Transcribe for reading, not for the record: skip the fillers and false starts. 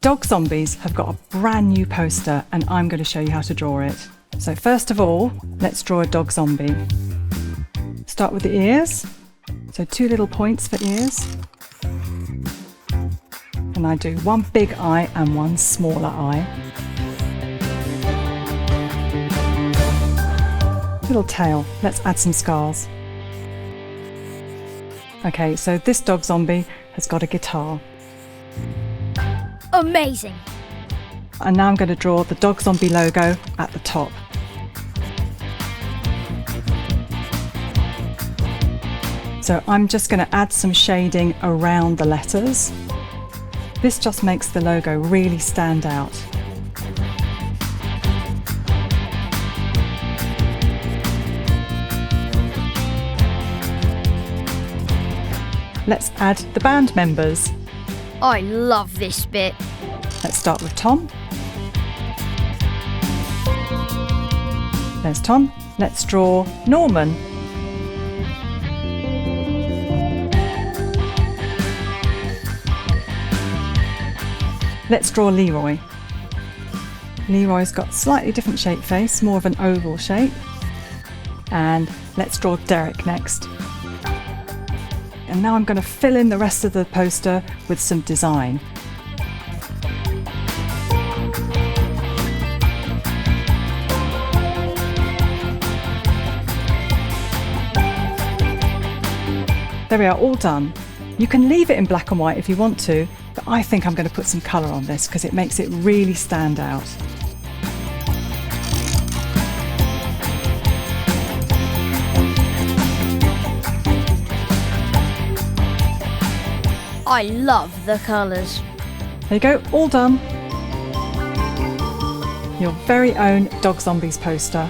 Dog Zombies have got a brand new poster and I'm going to show you how to draw it. So first of all, let's draw a dog zombie. Start with the ears. So 2 little points for ears. And I do 1 big eye and 1 smaller eye. Little tail. Let's add some scars. Okay, so this dog zombie has got a guitar. Amazing! And now I'm going to draw the dog zombie logo at the top. So I'm just going to add some shading around the letters. This just makes the logo really stand out. Let's add the band members. I love this bit. Let's start with Tom. There's Tom. Let's draw Norman. Let's draw Leroy. Leroy's got a slightly different shaped face, more of an oval shape. And let's draw Derek next. And now I'm going to fill in the rest of the poster with some design. There we are, all done. You can leave it in black and white if you want to, but I think I'm going to put some colour on this because it makes it really stand out. I love the colours. There you go, all done. Your very own Dog Zombies poster.